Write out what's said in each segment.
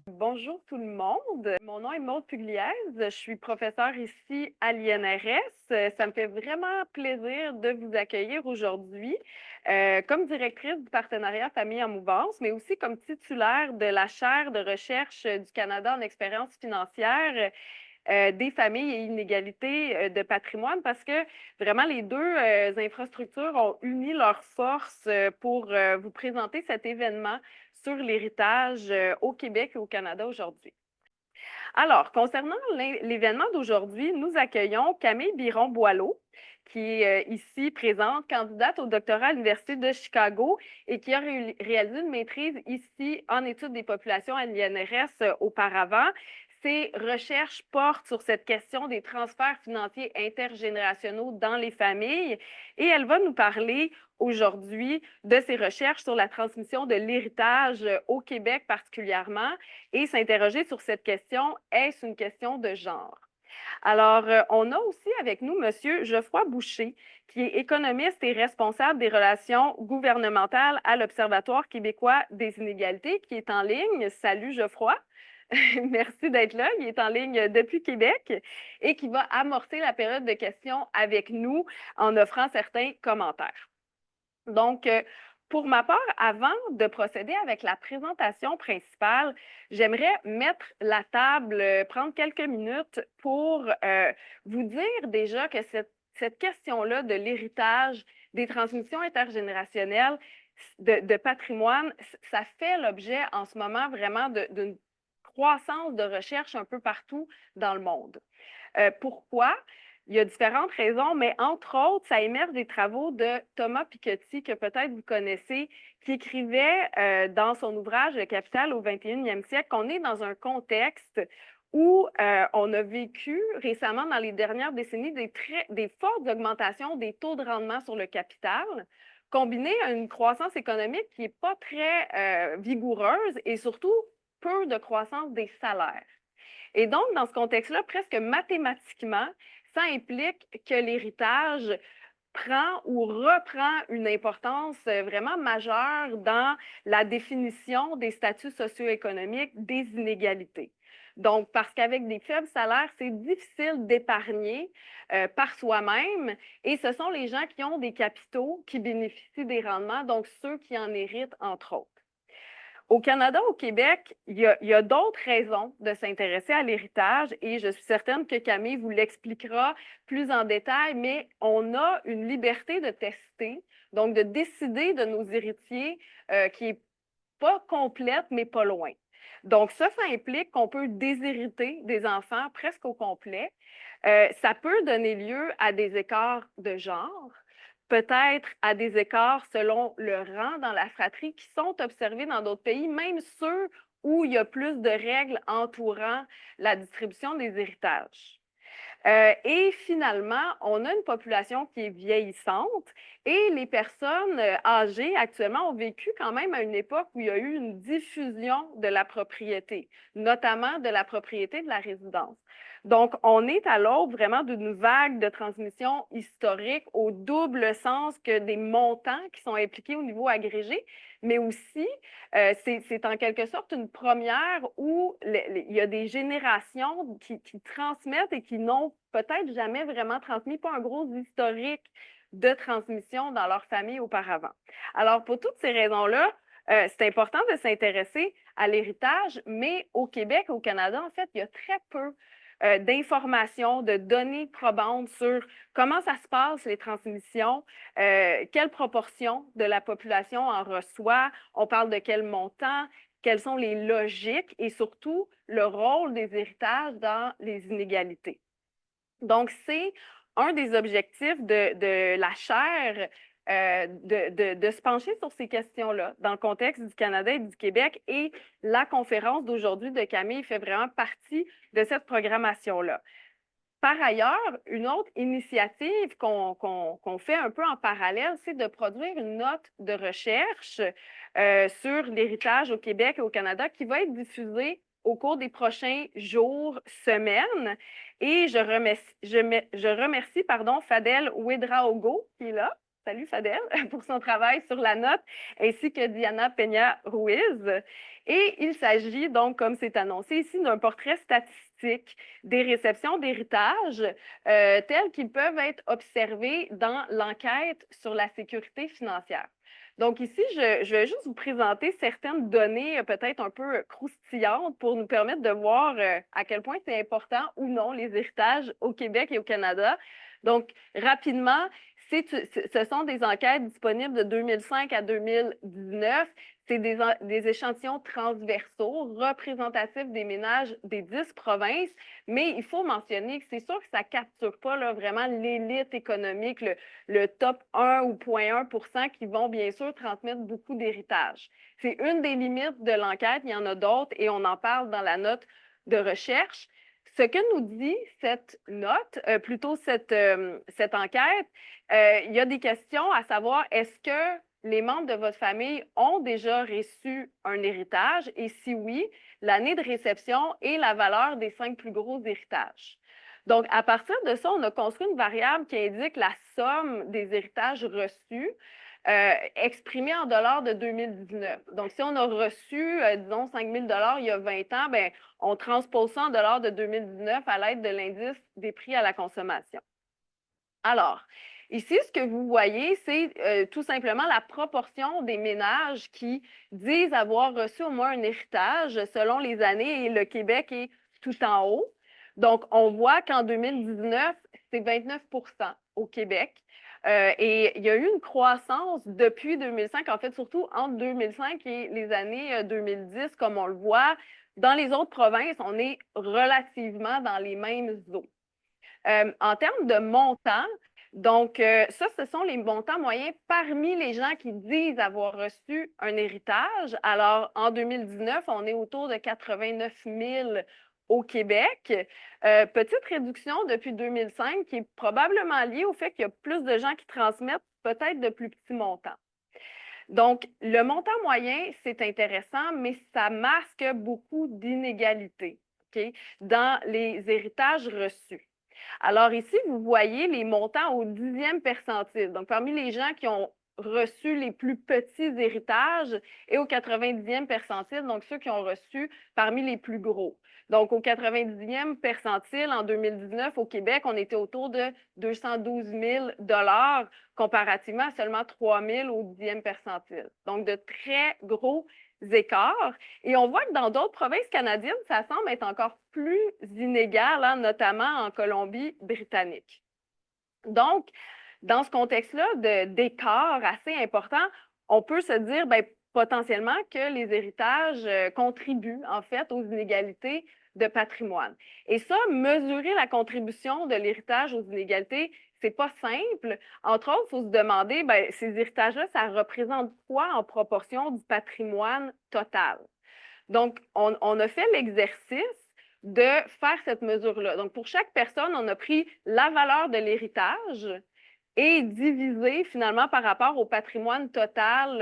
Bonjour tout le monde. Mon nom est Maude Pugliese. Je suis professeure ici à l'INRS. Ça me fait vraiment plaisir de vous accueillir aujourd'hui comme directrice du partenariat Famille en mouvance, mais aussi comme titulaire de la chaire de recherche du Canada en expérience financière des familles et inégalités de patrimoine parce que vraiment les deux infrastructures ont uni leurs forces pour vous présenter cet événement sur l'héritage au Québec et au Canada aujourd'hui. Alors, concernant l'événement d'aujourd'hui, nous accueillons Camille Biron-Boileau, qui est ici présente, candidate au doctorat à l'Université de Chicago et qui a réalisé une maîtrise ici en études des populations à l'INRS auparavant. Ses recherches portent sur cette question des transferts financiers intergénérationnels dans les familles et elle va nous parler aujourd'hui de ses recherches sur la transmission de l'héritage au Québec particulièrement et s'interroger sur cette question, est-ce une question de genre? Alors, on a aussi avec nous M. Geoffroy Boucher, qui est économiste et responsable des relations gouvernementales à l'Observatoire québécois des inégalités, qui est en ligne. Salut Geoffroy. Merci d'être là. Il est en ligne depuis Québec et qui va amorcer la période de questions avec nous en offrant certains commentaires. Donc, pour ma part, avant de procéder avec la présentation principale, j'aimerais mettre la table, prendre quelques minutes pour vous dire déjà que cette question-là de l'héritage, des transmissions intergénérationnelles, de patrimoine, ça fait l'objet en ce moment vraiment d'une croissance de recherche un peu partout dans le monde. Pourquoi? Il y a différentes raisons, mais entre autres, ça émerge des travaux de Thomas Piketty, que peut-être vous connaissez, qui écrivait dans son ouvrage Le Capital au 21e siècle qu'on est dans un contexte où on a vécu récemment, dans les dernières décennies, des fortes augmentations des taux de rendement sur le capital, combinées à une croissance économique qui n'est pas très vigoureuse et surtout peu de croissance des salaires. Et donc, dans ce contexte-là, presque mathématiquement, ça implique que l'héritage prend ou reprend une importance vraiment majeure dans la définition des statuts socio-économiques des inégalités. Donc, parce qu'avec des faibles salaires, c'est difficile d'épargner par soi-même et ce sont les gens qui ont des capitaux qui bénéficient des rendements, donc ceux qui en héritent, entre autres. Au Canada, au Québec, il y a d'autres raisons de s'intéresser à l'héritage et je suis certaine que Camille vous l'expliquera plus en détail, mais on a une liberté de tester, donc de décider de nos héritiers qui n'est pas complète, mais pas loin. Donc ça implique qu'on peut déshériter des enfants presque au complet. Ça peut donner lieu à des écarts de genre, peut-être à des écarts selon le rang dans la fratrie qui sont observés dans d'autres pays, même ceux où il y a plus de règles entourant la distribution des héritages. Et finalement, on a une population qui est vieillissante et les personnes âgées actuellement ont vécu quand même à une époque où il y a eu une diffusion de la propriété, notamment de la propriété de la résidence. Donc, on est à l'aube vraiment d'une vague de transmission historique au double sens que des montants qui sont impliqués au niveau agrégé, mais aussi, c'est en quelque sorte une première où il y a des générations qui transmettent et qui n'ont peut-être jamais vraiment transmis, pas un gros historique de transmission dans leur famille auparavant. Alors, pour toutes ces raisons-là, c'est important de s'intéresser à l'héritage, mais au Québec, au Canada, en fait, il y a très peu d'informations, de données probantes sur comment ça se passe, les transmissions, quelle proportion de la population en reçoit, on parle de quel montant, quelles sont les logiques et surtout le rôle des héritages dans les inégalités. Donc, c'est un des objectifs de la chaire de se pencher sur ces questions-là dans le contexte du Canada et du Québec. Et la conférence d'aujourd'hui de Camille fait vraiment partie de cette programmation-là. Par ailleurs, une autre initiative qu'on fait un peu en parallèle, c'est de produire une note de recherche sur l'héritage au Québec et au Canada qui va être diffusée au cours des prochains jours, semaines. Et je remercie Fadel Ouedraogo qui est là. Salut Fadel, pour son travail sur la note, ainsi que Diana Peña-Ruiz. Et il s'agit donc, comme c'est annoncé ici, d'un portrait statistique des réceptions d'héritage tels qu'ils peuvent être observés dans l'enquête sur la sécurité financière. Donc ici, je vais juste vous présenter certaines données peut-être un peu croustillantes pour nous permettre de voir à quel point c'est important ou non les héritages au Québec et au Canada. Donc, rapidement, ce sont des enquêtes disponibles de 2005 à 2019. C'est des échantillons transversaux représentatifs des ménages des 10 provinces, mais il faut mentionner que c'est sûr que ça ne capture pas là, vraiment l'élite économique, le top 1 ou 0,1 % qui vont bien sûr transmettre beaucoup d'héritage. C'est une des limites de l'enquête, il y en a d'autres et on en parle dans la note de recherche. Ce que nous dit cette note, plutôt cette enquête, il y a des questions à savoir, est-ce que les membres de votre famille ont déjà reçu un héritage et si oui, l'année de réception et la valeur des 5 plus gros héritages. Donc, à partir de ça, on a construit une variable qui indique la somme des héritages reçus exprimée en dollars de 2019. Donc, si on a reçu, disons, 5 000 il y a 20 ans, bien, on transpose ça en dollars de 2019 à l'aide de l'indice des prix à la consommation. Alors, ici, ce que vous voyez, c'est tout simplement la proportion des ménages qui disent avoir reçu au moins un héritage selon les années et le Québec est tout en haut. Donc, on voit qu'en 2019, c'est 29 % au Québec. Et il y a eu une croissance depuis 2005, en fait, surtout entre 2005 et les années 2010, comme on le voit. Dans les autres provinces, on est relativement dans les mêmes eaux. En termes de montants, donc ça, ce sont les montants moyens parmi les gens qui disent avoir reçu un héritage. Alors, en 2019, on est autour de 89 000 au Québec. Petite réduction depuis 2005 qui est probablement liée au fait qu'il y a plus de gens qui transmettent peut-être de plus petits montants. Donc, le montant moyen, c'est intéressant, mais ça masque beaucoup d'inégalités dans les héritages reçus. Alors ici, vous voyez les montants au 10e percentile. Donc, parmi les gens qui ont reçu les plus petits héritages et au 90e percentile, donc ceux qui ont reçu parmi les plus gros. Donc, au 90e percentile, en 2019, au Québec, on était autour de 212 000 comparativement à seulement 3 000 au 10e percentile. Donc, de très gros écarts. Et on voit que dans d'autres provinces canadiennes, ça semble être encore plus inégal, hein, notamment en Colombie-Britannique. Donc, dans ce contexte-là d'écart assez important, on peut se dire bien, potentiellement que les héritages contribuent en fait aux inégalités de patrimoine. Et ça, mesurer la contribution de l'héritage aux inégalités, c'est pas simple. Entre autres, il faut se demander, bien, ces héritages-là, ça représente quoi en proportion du patrimoine total? Donc, on a fait l'exercice de faire cette mesure-là. Donc, pour chaque personne, on a pris la valeur de l'héritage et divisé finalement par rapport au patrimoine total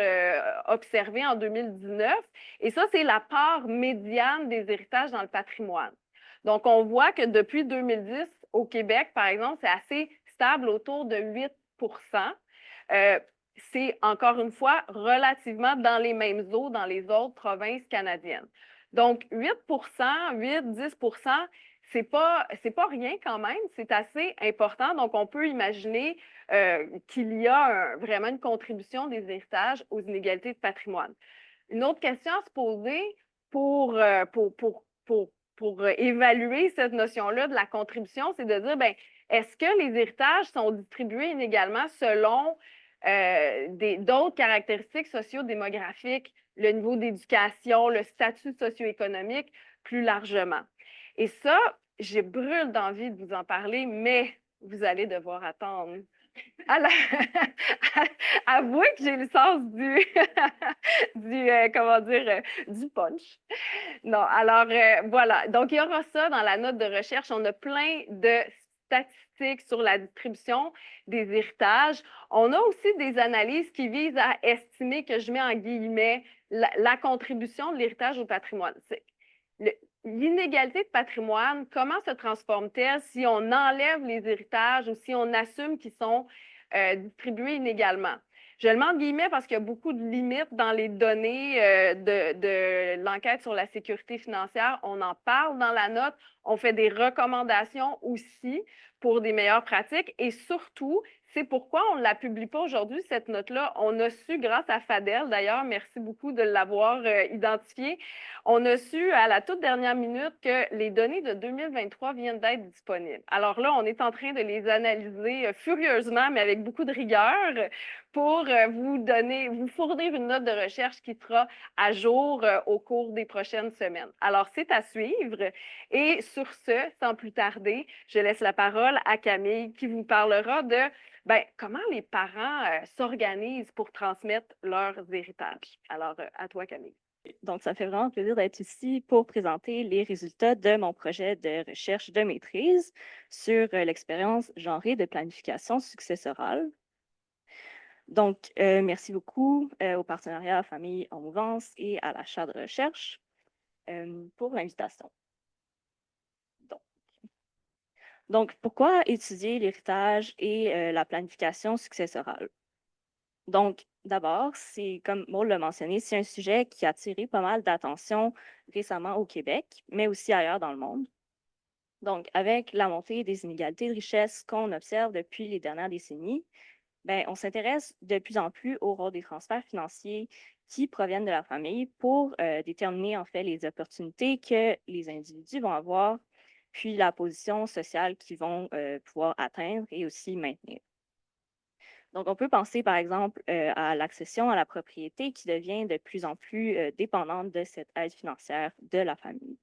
observé en 2019. Et ça, c'est la part médiane des héritages dans le patrimoine. Donc, on voit que depuis 2010, au Québec, par exemple, c'est assez stable autour de 8 c'est encore une fois relativement dans les mêmes eaux dans les autres provinces canadiennes. Donc, 8 8-10 c'est pas rien quand même, c'est assez important. Donc, on peut imaginer qu'il y a vraiment une contribution des héritages aux inégalités de patrimoine. Une autre question à se poser pour évaluer cette notion-là de la contribution, c'est de dire, bien, est-ce que les héritages sont distribués inégalement selon d'autres caractéristiques socio-démographiques, le niveau d'éducation, le statut socio-économique plus largement? Et ça, j'ai brûle d'envie de vous en parler, mais vous allez devoir attendre. Alors, avouez que j'ai le sens du punch. Non, alors voilà. Donc, il y aura ça dans la note de recherche. On a plein de statistiques sur la distribution des héritages. On a aussi des analyses qui visent à estimer, que je mets en guillemets, la contribution de l'héritage au patrimoine. l'inégalité de patrimoine, comment se transforme-t-elle si on enlève les héritages ou si on assume qu'ils sont distribués inégalement? Je le mets en guillemets parce qu'il y a beaucoup de limites dans les données de l'enquête sur la sécurité financière. On en parle dans la note. On fait des recommandations aussi pour des meilleures pratiques et surtout, c'est pourquoi on ne la publie pas aujourd'hui, cette note-là. On a su, grâce à Fadel d'ailleurs, merci beaucoup de l'avoir identifiée, on a su à la toute dernière minute que les données de 2023 viennent d'être disponibles. Alors là, on est en train de les analyser furieusement, mais avec beaucoup de rigueur, pour vous donner, vous fournir une note de recherche qui sera à jour au cours des prochaines semaines. Alors, c'est à suivre. Et sur ce, sans plus tarder, je laisse la parole à Camille qui vous parlera de comment les parents s'organisent pour transmettre leurs héritages. Alors, à toi, Camille. Donc, ça me fait vraiment plaisir d'être ici pour présenter les résultats de mon projet de recherche de maîtrise sur l'expérience genrée de planification successorale. Donc, merci beaucoup au partenariat Famille en mouvance et à l'achat de recherche pour l'invitation. Donc, pourquoi étudier l'héritage et la planification successorale? Donc, d'abord, c'est comme Maud l'a mentionné, c'est un sujet qui a attiré pas mal d'attention récemment au Québec, mais aussi ailleurs dans le monde. Donc, avec la montée des inégalités de richesse qu'on observe depuis les dernières décennies, on s'intéresse de plus en plus au rôle des transferts financiers qui proviennent de la famille pour déterminer en fait les opportunités que les individus vont avoir, puis la position sociale qu'ils vont pouvoir atteindre et aussi maintenir. Donc, on peut penser, par exemple, à l'accession à la propriété qui devient de plus en plus dépendante de cette aide financière de la famille.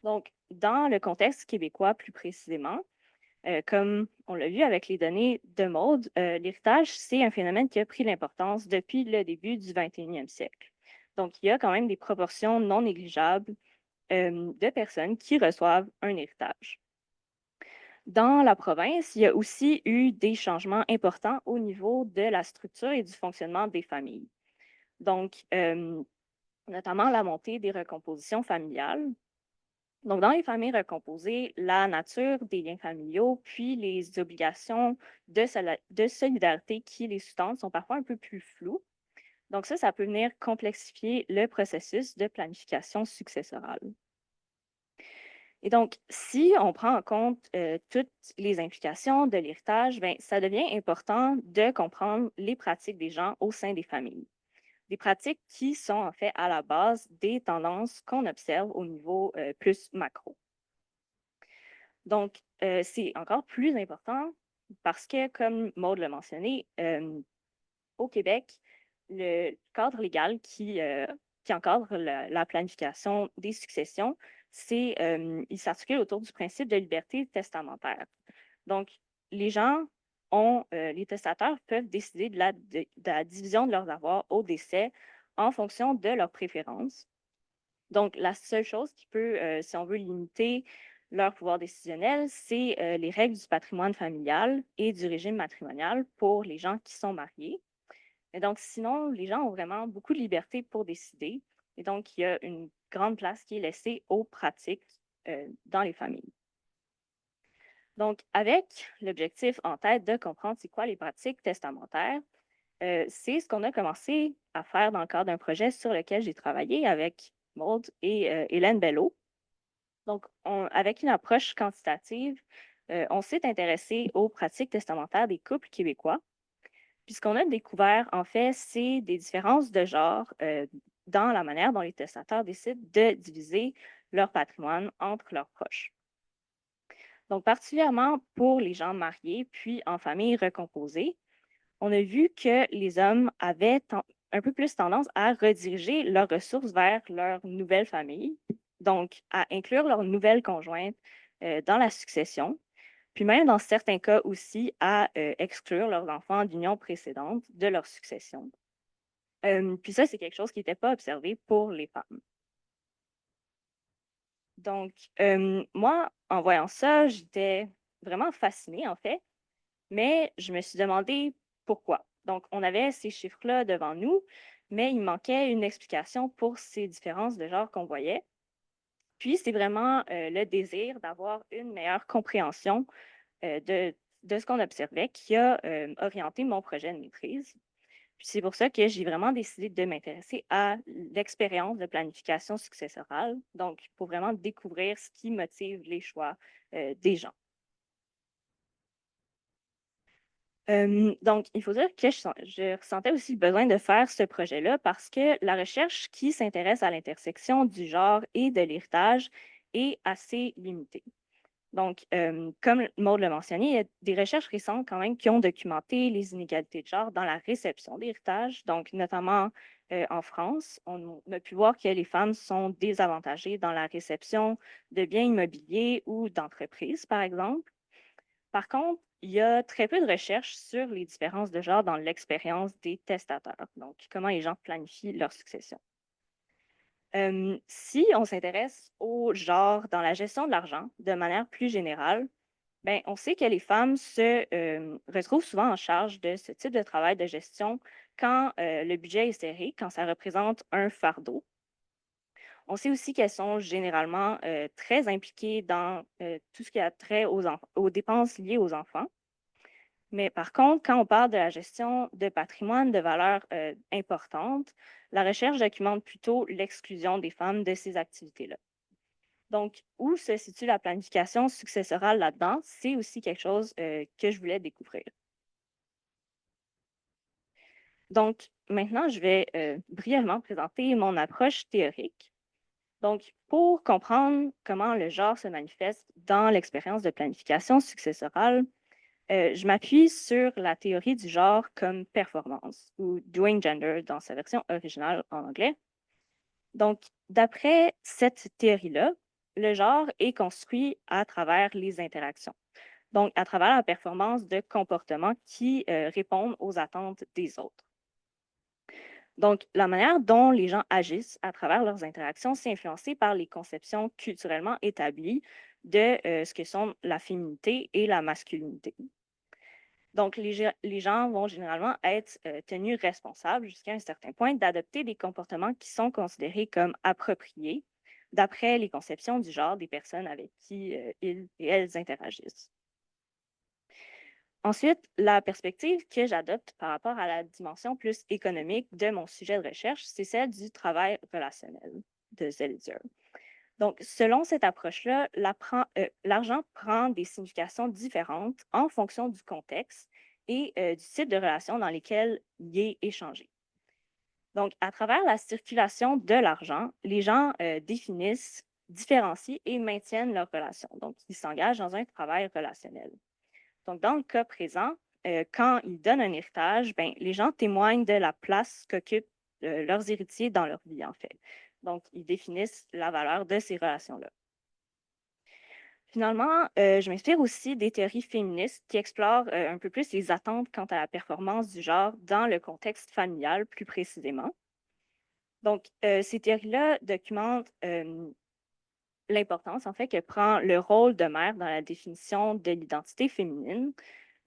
Donc, dans le contexte québécois plus précisément, comme on l'a vu avec les données de mode, l'héritage, c'est un phénomène qui a pris l'importance depuis le début du 21e siècle. Donc, il y a quand même des proportions non négligeables de personnes qui reçoivent un héritage. Dans la province, il y a aussi eu des changements importants au niveau de la structure et du fonctionnement des familles. Donc, notamment la montée des recompositions familiales. Donc, dans les familles recomposées, la nature des liens familiaux, puis les obligations de solidarité qui les sous-tendent sont parfois un peu plus floues. Donc, ça peut venir complexifier le processus de planification successorale. Et donc, si on prend en compte toutes les implications de l'héritage, ça devient important de comprendre les pratiques des gens au sein des familles. Des pratiques qui sont en fait à la base des tendances qu'on observe au niveau plus macro. Donc, c'est encore plus important parce que, comme Maud l'a mentionné, au Québec, le cadre légal qui encadre la planification des successions, il s'articule autour du principe de liberté testamentaire. Donc, les gens les testateurs peuvent décider de la division de leurs avoirs au décès en fonction de leurs préférences. Donc, la seule chose qui peut, si on veut limiter leur pouvoir décisionnel, c'est les règles du patrimoine familial et du régime matrimonial pour les gens qui sont mariés. Et donc, sinon, les gens ont vraiment beaucoup de liberté pour décider. Et donc, il y a une grande place qui est laissée aux pratiques dans les familles. Donc, avec l'objectif en tête de comprendre c'est quoi les pratiques testamentaires, c'est ce qu'on a commencé à faire dans le cadre d'un projet sur lequel j'ai travaillé avec Maud et Hélène Bello. Donc, avec une approche quantitative, on s'est intéressé aux pratiques testamentaires des couples québécois. Puis ce qu'on a découvert, en fait, c'est des différences de genre dans la manière dont les testateurs décident de diviser leur patrimoine entre leurs proches. Donc, particulièrement pour les gens mariés, puis en famille recomposée, on a vu que les hommes avaient un peu plus tendance à rediriger leurs ressources vers leur nouvelle famille, donc à inclure leur nouvelle conjointe dans la succession, puis même dans certains cas aussi à exclure leurs enfants d'union précédente de leur succession. Puis ça, c'est quelque chose qui n'était pas observé pour les femmes. Donc, moi, en voyant ça, j'étais vraiment fascinée, en fait, mais je me suis demandé pourquoi. Donc, on avait ces chiffres-là devant nous, mais il manquait une explication pour ces différences de genre qu'on voyait. Puis, c'est vraiment le désir d'avoir une meilleure compréhension de ce qu'on observait qui a orienté mon projet de maîtrise. Puis c'est pour ça que j'ai vraiment décidé de m'intéresser à l'expérience de planification successorale, donc pour vraiment découvrir ce qui motive les choix des gens. Donc, il faut dire que je ressentais aussi le besoin de faire ce projet-là parce que la recherche qui s'intéresse à l'intersection du genre et de l'héritage est assez limitée. Donc, comme Maud l'a mentionné, il y a des recherches récentes quand même qui ont documenté les inégalités de genre dans la réception d'héritage. Donc, notamment en France, on a pu voir que les femmes sont désavantagées dans la réception de biens immobiliers ou d'entreprises, par exemple. Par contre, il y a très peu de recherches sur les différences de genre dans l'expérience des testateurs, donc comment les gens planifient leur succession. Si on s'intéresse au genre dans la gestion de l'argent de manière plus générale, ben, on sait que les femmes se retrouvent souvent en charge de ce type de travail de gestion quand le budget est serré, quand ça représente un fardeau. On sait aussi qu'elles sont généralement très impliquées dans tout ce qui a trait aux dépenses liées aux enfants. Mais par contre, quand on parle de la gestion de patrimoine de valeur importante, la recherche documente plutôt l'exclusion des femmes de ces activités-là. Donc, où se situe la planification successorale là-dedans? C'est aussi quelque chose que je voulais découvrir. Donc, maintenant, je vais brièvement présenter mon approche théorique. Donc, pour comprendre comment le genre se manifeste dans l'expérience de planification successorale, je m'appuie sur la théorie du genre comme performance, ou doing gender dans sa version originale en anglais. Donc, d'après cette théorie-là, le genre est construit à travers les interactions. Donc, à travers la performance de comportements qui répondent aux attentes des autres. Donc, la manière dont les gens agissent à travers leurs interactions, c'est influencé par les conceptions culturellement établies de ce que sont la féminité et la masculinité. Donc, les gens vont généralement être tenus responsables jusqu'à un certain point d'adopter des comportements qui sont considérés comme appropriés d'après les conceptions du genre des personnes avec qui ils et elles interagissent. Ensuite, la perspective que j'adopte par rapport à la dimension plus économique de mon sujet de recherche, c'est celle du travail relationnel de Zelizer. Donc, selon cette approche-là, l'argent prend des significations différentes en fonction du contexte et du type de relation dans lesquelles il est échangé. Donc, à travers la circulation de l'argent, les gens définissent, différencient et maintiennent leurs relations. Donc, ils s'engagent dans un travail relationnel. Donc, dans le cas présent, quand ils donnent un héritage, ben, les gens témoignent de la place qu'occupent leurs héritiers dans leur vie, en fait. Donc, ils définissent la valeur de ces relations-là. Finalement, je m'inspire aussi des théories féministes qui explorent un peu plus les attentes quant à la performance du genre dans le contexte familial, plus précisément. Donc, ces théories-là documentent l'importance, en fait, que prend le rôle de mère dans la définition de l'identité féminine.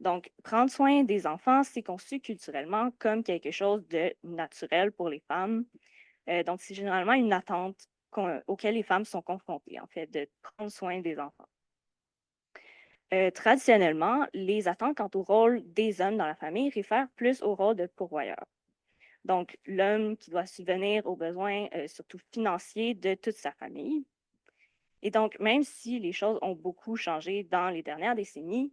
Donc, prendre soin des enfants, c'est conçu culturellement comme quelque chose de naturel pour les femmes. Donc, c'est généralement une attente auquel les femmes sont confrontées, en fait, de prendre soin des enfants. Traditionnellement, les attentes quant au rôle des hommes dans la famille réfèrent plus au rôle de pourvoyeur. Donc, l'homme qui doit subvenir aux besoins, surtout financiers, de toute sa famille. Et donc, même si les choses ont beaucoup changé dans les dernières décennies,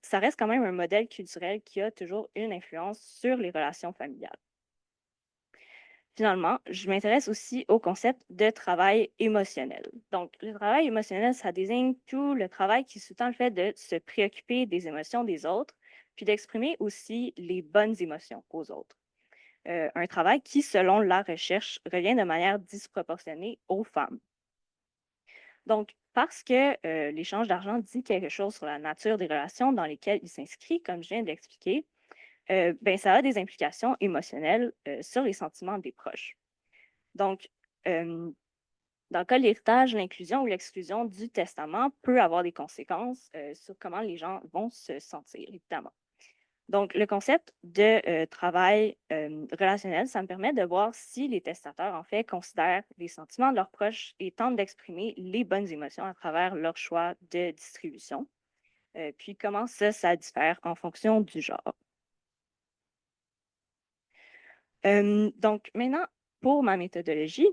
ça reste quand même un modèle culturel qui a toujours une influence sur les relations familiales. Finalement, je m'intéresse aussi au concept de travail émotionnel. Donc, le travail émotionnel, ça désigne tout le travail qui sous-tend le fait de se préoccuper des émotions des autres, puis d'exprimer aussi les bonnes émotions aux autres. Un travail qui, selon la recherche, revient de manière disproportionnée aux femmes. Donc, parce que l'échange d'argent dit quelque chose sur la nature des relations dans lesquelles il s'inscrit, comme je viens d'expliquer, ben, ça a des implications émotionnelles sur les sentiments des proches. Donc, dans le cas de l'héritage, l'inclusion ou l'exclusion du testament peut avoir des conséquences sur comment les gens vont se sentir, évidemment. Donc, le concept de travail relationnel, ça me permet de voir si les testateurs, en fait, considèrent les sentiments de leurs proches et tentent d'exprimer les bonnes émotions à travers leur choix de distribution. Puis, comment ça diffère en fonction du genre. Donc, maintenant, pour ma méthodologie,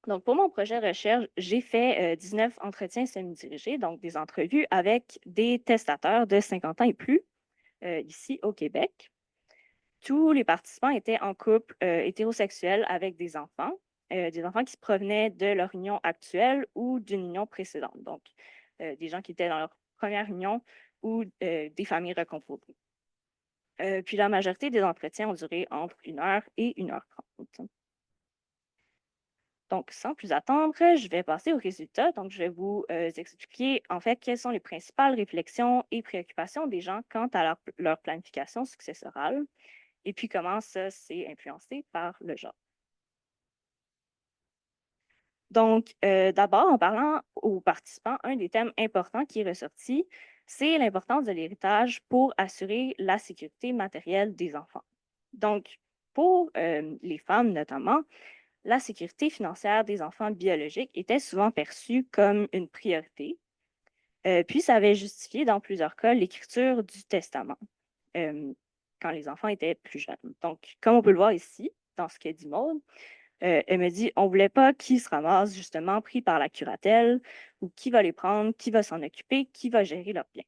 donc pour mon projet de recherche, j'ai fait 19 entretiens semi-dirigés, donc des entrevues avec des testateurs de 50 ans et plus, ici au Québec. Tous les participants étaient en couple hétérosexuel avec des enfants qui provenaient de leur union actuelle ou d'une union précédente. Donc, des gens qui étaient dans leur première union ou des familles recomposées. Puis la majorité des entretiens ont duré entre 1 heure et 1 heure 30. Donc, sans plus attendre, je vais passer aux résultats. Donc, je vais vous expliquer en fait quelles sont les principales réflexions et préoccupations des gens quant à leur planification successorale et puis comment ça s'est influencé par le genre. Donc, d'abord, en parlant aux participants, un des thèmes importants qui est ressorti, c'est l'importance de l'héritage pour assurer la sécurité matérielle des enfants. Donc, pour les femmes notamment, la sécurité financière des enfants biologiques était souvent perçue comme une priorité, puis ça avait justifié dans plusieurs cas l'écriture du testament euh, quand les enfants étaient plus jeunes. Donc, comme on peut le voir ici, dans ce qu'a dit Maud, elle me dit, on ne voulait pas qui se ramasse justement pris par la curatelle ou qui va les prendre, qui va s'en occuper, qui va gérer leurs biens.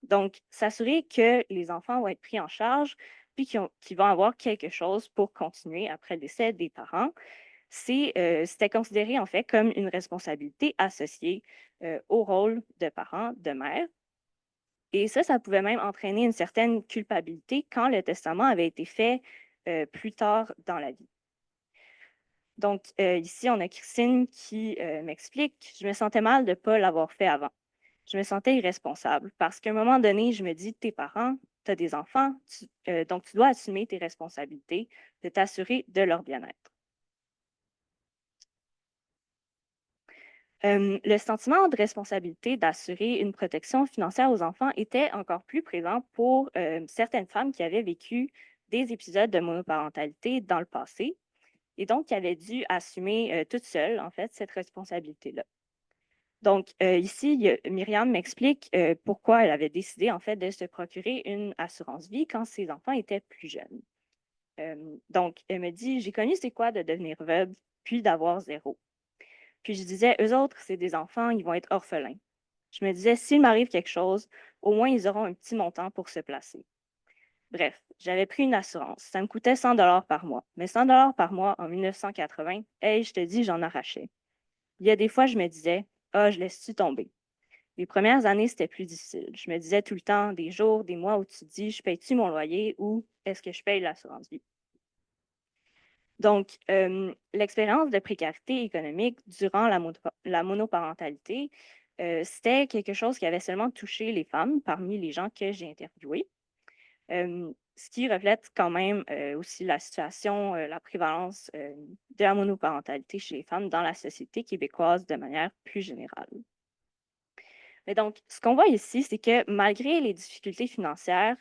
Donc, s'assurer que les enfants vont être pris en charge puis qu'ils vont avoir quelque chose pour continuer après le décès des parents, c'était considéré en fait comme une responsabilité associée au rôle de parent, de mère. Et ça pouvait même entraîner une certaine culpabilité quand le testament avait été fait plus tard dans la vie. Donc, ici, on a Christine qui m'explique, je me sentais mal de ne pas l'avoir fait avant. Je me sentais irresponsable parce qu'à un moment donné, je me dis, tes parents, tu as des enfants, donc tu dois assumer tes responsabilités, de t'assurer de leur bien-être. Le sentiment de responsabilité d'assurer une protection financière aux enfants était encore plus présent pour certaines femmes qui avaient vécu des épisodes de monoparentalité dans le passé et donc qui avaient dû assumer toute seule, en fait, cette responsabilité-là. Donc, ici, Myriam m'explique pourquoi elle avait décidé, en fait, de se procurer une assurance vie quand ses enfants étaient plus jeunes. Donc, elle me dit, j'ai connu c'est quoi de devenir veuve, puis d'avoir zéro. Puis je disais, eux autres, c'est des enfants, ils vont être orphelins. Je me disais, s'il m'arrive quelque chose, au moins ils auront un petit montant pour se placer. Bref, j'avais pris une assurance. Ça me coûtait 100 par mois. Mais 100 par mois en 1980, hey, je te dis, j'en arrachais. Il y a des fois, je me disais, ah, je laisse-tu tomber. Les premières années, c'était plus difficile. Je me disais tout le temps, des jours, des mois où tu te dis, je paye-tu mon loyer ou est-ce que je paye l'assurance vie? Donc, l'expérience de précarité économique durant la monoparentalité, c'était quelque chose qui avait seulement touché les femmes parmi les gens que j'ai interviewés, ce qui reflète quand même aussi la situation, la prévalence de la monoparentalité chez les femmes dans la société québécoise de manière plus générale. Mais donc, ce qu'on voit ici, c'est que malgré les difficultés financières,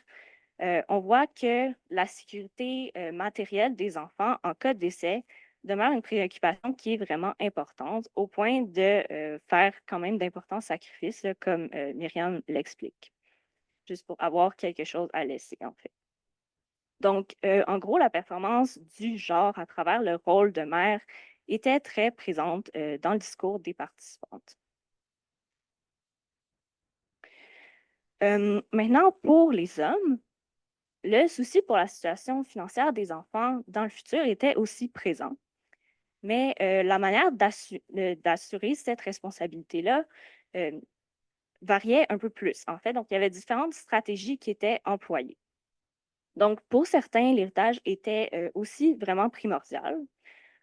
on voit que la sécurité matérielle des enfants en cas de décès demeure une préoccupation qui est vraiment importante au point de faire quand même d'importants sacrifices, là, comme Myriam l'explique, juste pour avoir quelque chose à laisser, en fait. Donc, en gros, la performance du genre à travers le rôle de mère était très présente dans le discours des participantes. Maintenant, pour les hommes, le souci pour la situation financière des enfants dans le futur était aussi présent, mais la manière d'assurer cette responsabilité-là euh, variait un peu plus, en fait. Donc, il y avait différentes stratégies qui étaient employées. Donc, pour certains, l'héritage était aussi vraiment primordial,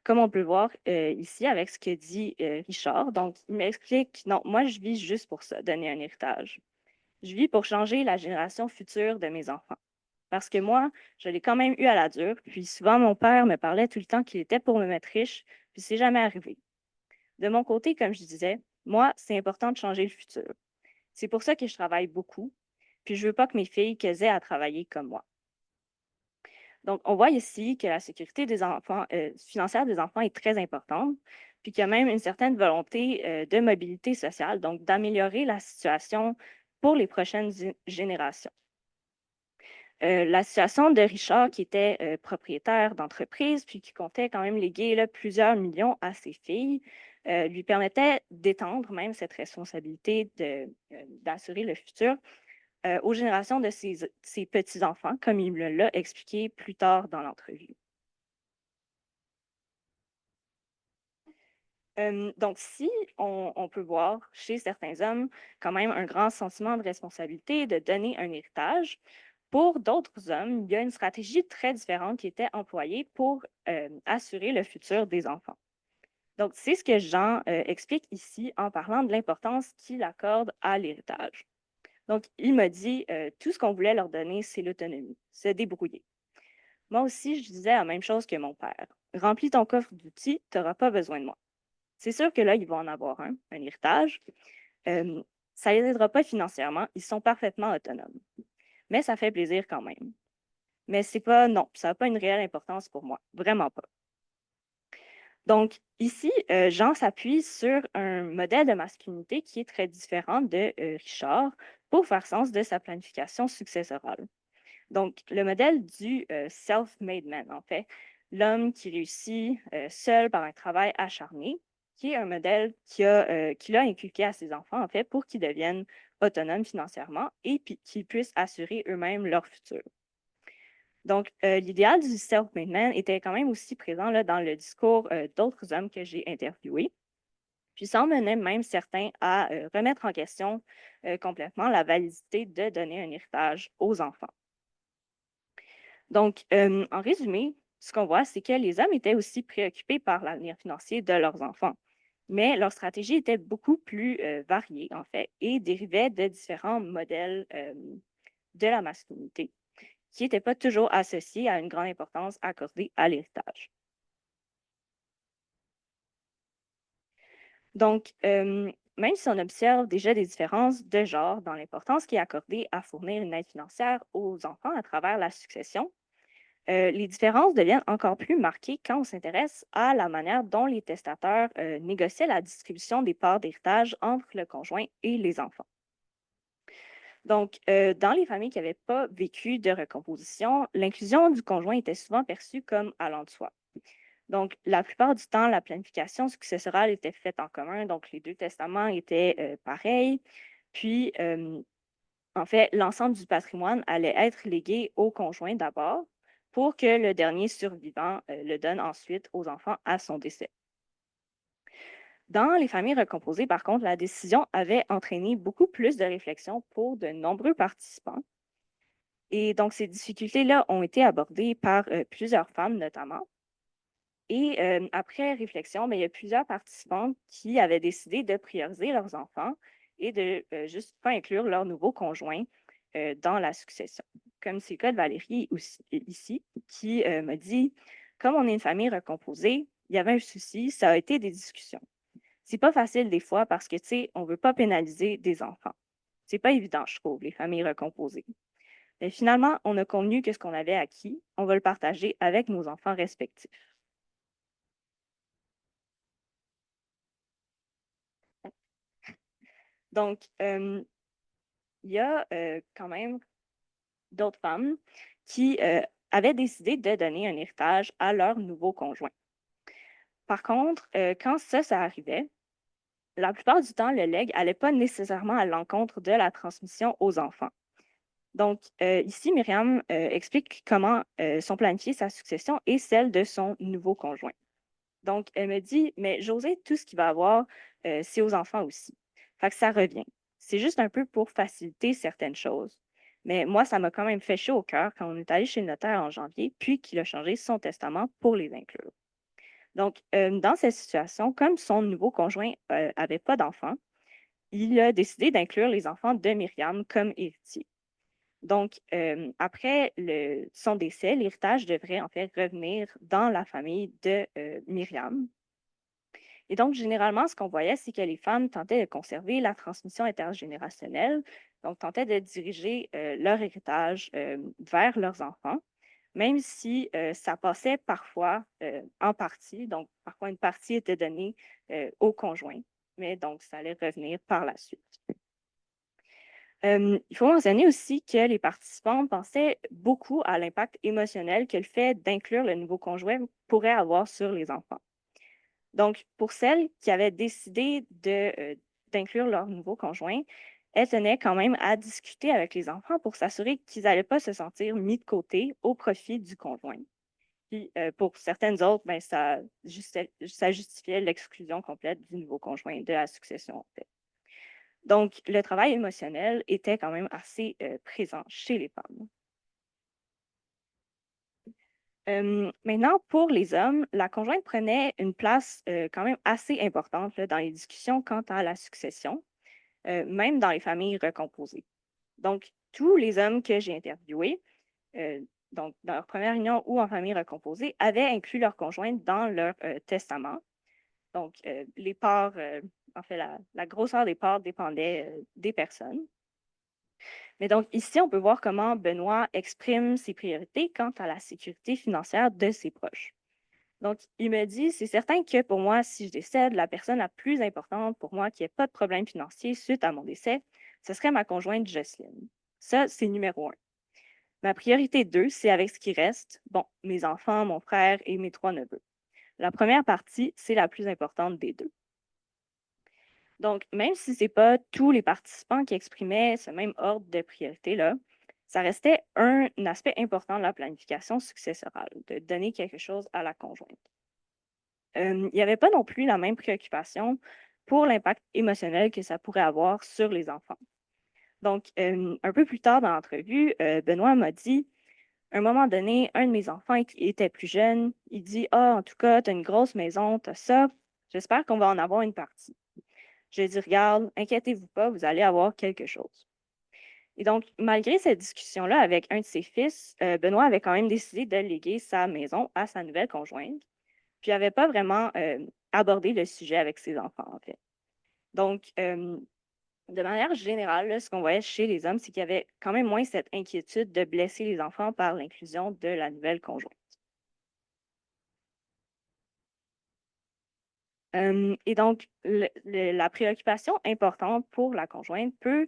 comme on peut le voir ici avec ce que dit Richard. Donc, il m'explique, non, moi, je vis juste pour ça, donner un héritage. Je vis pour changer la génération future de mes enfants. Parce que moi, je l'ai quand même eu à la dure, puis souvent mon père me parlait tout le temps qu'il était pour me mettre riche, puis c'est jamais arrivé. De mon côté, comme je disais, moi, c'est important de changer le futur. C'est pour ça que je travaille beaucoup. puis je veux pas que mes filles qu'elles aient à travailler comme moi. Donc, on voit ici que la sécurité des enfants, financière des enfants est très importante, puis qu'il y a même une certaine volonté de mobilité sociale, donc d'améliorer la situation pour les prochaines générations. La situation de Richard, qui était propriétaire d'entreprise, puis qui comptait quand même léguer là, plusieurs millions à ses filles, lui permettait d'étendre même cette responsabilité d'assurer le futur aux générations de ses petits-enfants, comme il me l'a expliqué plus tard dans l'entrevue. Donc, si on peut voir chez certains hommes quand même un grand sentiment de responsabilité de donner un héritage, pour d'autres hommes, il y a une stratégie très différente qui était employée pour assurer le futur des enfants. Donc, c'est ce que Jean explique ici en parlant de l'importance qu'il accorde à l'héritage. Donc, il m'a dit, tout ce qu'on voulait leur donner, c'est l'autonomie, se débrouiller. Moi aussi, je disais la même chose que mon père. Remplis ton coffre d'outils, tu n'auras pas besoin de moi. C'est sûr que là, ils vont en avoir un héritage. Euh, ça ne les aidera pas financièrement, ils sont parfaitement autonomes. Mais ça fait plaisir quand même. Mais c'est pas, non, ça n'a pas une réelle importance pour moi, vraiment pas. Donc, ici, Jean s'appuie sur un modèle de masculinité qui est très différent de Richard pour faire sens de sa planification successorale. Donc, le modèle du self-made man, en fait, l'homme qui réussit seul par un travail acharné, qui est un modèle qu'il a inculqué à ses enfants, en fait, pour qu'ils deviennent autonomes financièrement et puis qu'ils puissent assurer eux-mêmes leur futur. Donc, l'idéal du self-made man était quand même aussi présent là, dans le discours d'autres hommes que j'ai interviewés. Puis ça emmenait même certains à remettre en question complètement la validité de donner un héritage aux enfants. Donc, en résumé, ce qu'on voit, c'est que les hommes étaient aussi préoccupés par l'avenir financier de leurs enfants. Mais leur stratégie était beaucoup plus variée, en fait, et dérivait de différents modèles de la masculinité, qui n'étaient pas toujours associés à une grande importance accordée à l'héritage. Donc, même si on observe déjà des différences de genre dans l'importance qui est accordée à fournir une aide financière aux enfants à travers la succession, les différences deviennent encore plus marquées quand on s'intéresse à la manière dont les testateurs négociaient la distribution des parts d'héritage entre le conjoint et les enfants. Donc, dans les familles qui n'avaient pas vécu de recomposition, l'inclusion du conjoint était souvent perçue comme allant de soi. Donc, la plupart du temps, la planification successorale était faite en commun, donc les deux testaments étaient pareils. Puis, en fait, l'ensemble du patrimoine allait être légué au conjoint d'abord pour que le dernier survivant le donne ensuite aux enfants à son décès. Dans les familles recomposées, par contre, la décision avait entraîné beaucoup plus de réflexion pour de nombreux participants. Et donc, ces difficultés-là ont été abordées par plusieurs femmes notamment. Et après réflexion, ben, il y a plusieurs participants qui avaient décidé de prioriser leurs enfants et de juste pas inclure leur nouveau conjoint dans la succession. Comme c'est le cas de Valérie ici, qui m'a dit, comme on est une famille recomposée, il y avait un souci, ça a été des discussions. C'est pas facile des fois parce que, tu sais, on veut pas pénaliser des enfants. C'est pas évident, je trouve, les familles recomposées. Mais finalement, on a convenu que ce qu'on avait acquis, on va le partager avec nos enfants respectifs. Donc, il y a quand même d'autres femmes qui avaient décidé de donner un héritage à leur nouveau conjoint. Par contre, quand ça arrivait, la plupart du temps, le legs n'allait pas nécessairement à l'encontre de la transmission aux enfants. Donc, ici, Myriam explique comment sont planifiées sa succession et celle de son nouveau conjoint. Donc, elle me dit, mais José, tout ce qu'il va avoir, c'est aux enfants aussi. Fait que ça revient. C'est juste un peu pour faciliter certaines choses. Mais moi, ça m'a quand même fait chaud au cœur quand on est allé chez le notaire en janvier, puis qu'il a changé son testament pour les inclure. Donc, dans cette situation, comme son nouveau conjoint n'avait pas d'enfants, il a décidé d'inclure les enfants de Myriam comme héritiers. Donc, après son décès, l'héritage devrait en fait revenir dans la famille de Myriam. Et donc, généralement, ce qu'on voyait, c'est que les femmes tentaient de conserver la transmission intergénérationnelle. donc tentaient de diriger leur héritage vers leurs enfants, même si ça passait parfois en partie, donc parfois une partie était donnée au conjoint, mais donc ça allait revenir par la suite. Il faut mentionner aussi que les participants pensaient beaucoup à l'impact émotionnel que le fait d'inclure le nouveau conjoint pourrait avoir sur les enfants. Donc, pour celles qui avaient décidé d'inclure leur nouveau conjoint, elles tenaient quand même à discuter avec les enfants pour s'assurer qu'ils n'allaient pas se sentir mis de côté au profit du conjoint. Puis, pour certaines autres, ben, ça justifiait l'exclusion complète du nouveau conjoint de la succession, en fait. Donc, le travail émotionnel était quand même assez présent chez les femmes. Maintenant, pour les hommes, la conjointe prenait une place quand même assez importante là, dans les discussions quant à la succession, même dans les familles recomposées. Donc, tous les hommes que j'ai interviewés, euh, donc dans leur première union ou en famille recomposée, avaient inclus leur conjointe dans leur testament. Donc, les parts, en fait, la grosseur des parts dépendait des personnes. Mais donc, ici, on peut voir comment Benoît exprime ses priorités quant à la sécurité financière de ses proches. Donc, il me dit, c'est certain que pour moi, si je décède, la personne la plus importante pour moi qui n'ait pas de problème financier suite à mon décès, ce serait ma conjointe Jocelyne. Ça, c'est numéro un. Ma priorité 2, c'est avec ce qui reste, bon, mes enfants, mon frère et mes 3 neveux. La première partie, c'est la plus importante des deux. Donc, même si ce n'est pas tous les participants qui exprimaient ce même ordre de priorité-là, ça restait un aspect important de la planification successorale, de donner quelque chose à la conjointe. Il n'y avait pas non plus la même préoccupation pour l'impact émotionnel que ça pourrait avoir sur les enfants. Donc, un peu plus tard dans l'entrevue, Benoît m'a dit, à un moment donné, un de mes enfants qui était plus jeune, il dit, ah, en tout cas, tu as une grosse maison, tu as ça, j'espère qu'on va en avoir une partie. Je lui ai dit, regarde, inquiétez-vous pas, vous allez avoir quelque chose. Et donc, malgré cette discussion-là avec un de ses fils, Benoît avait quand même décidé de léguer sa maison à sa nouvelle conjointe. Puis, il n'avait pas vraiment abordé le sujet avec ses enfants, en fait. Donc, de manière générale, là, ce qu'on voyait chez les hommes, c'est qu'il y avait quand même moins cette inquiétude de blesser les enfants par l'inclusion de la nouvelle conjointe. Et donc, la préoccupation importante pour la conjointe peut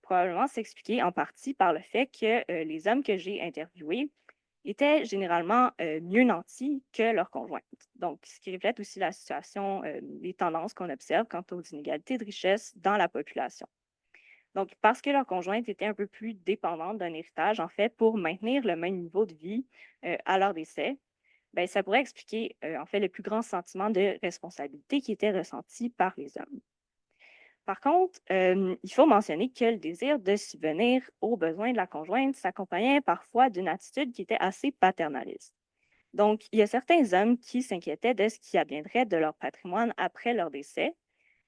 probablement s'expliquer en partie par le fait que les hommes que j'ai interviewés étaient généralement mieux nantis que leurs conjointes. Donc, ce qui reflète aussi la situation, les tendances qu'on observe quant aux inégalités de richesse dans la population. Donc, parce que leur conjointe était un peu plus dépendante d'un héritage, en fait, pour maintenir le même niveau de vie à leur décès, ben, ça pourrait expliquer, en fait, le plus grand sentiment de responsabilité qui était ressenti par les hommes. Par contre, il faut mentionner que le désir de subvenir aux besoins de la conjointe s'accompagnait parfois d'une attitude qui était assez paternaliste. Donc, il y a certains hommes qui s'inquiétaient de ce qui adviendrait de leur patrimoine après leur décès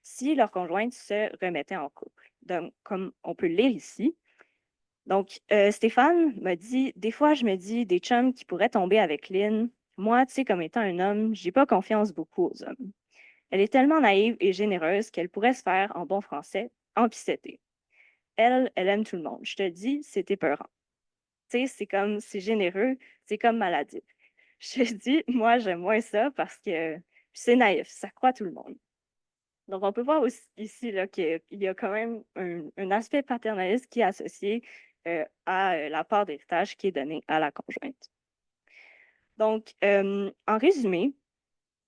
si leur conjointe se remettait en couple. Donc, comme on peut le lire ici, donc, Stéphane m'a dit, des fois, je me dis, des chums qui pourraient tomber avec Lynn. Moi, tu sais, comme étant un homme, j'ai pas confiance beaucoup aux hommes. Elle est tellement naïve et généreuse qu'elle pourrait se faire, en bon français, empisseter. Elle aime tout le monde. Je te dis, c'est épeurant. Tu sais, c'est généreux, c'est comme maladif. Je te dis, moi, j'aime moins ça parce que c'est naïf, ça croit tout le monde. Donc, on peut voir aussi ici là, qu'il y a quand même un aspect paternaliste qui est associé à la part d'héritage qui est donnée à la conjointe. Donc, en résumé,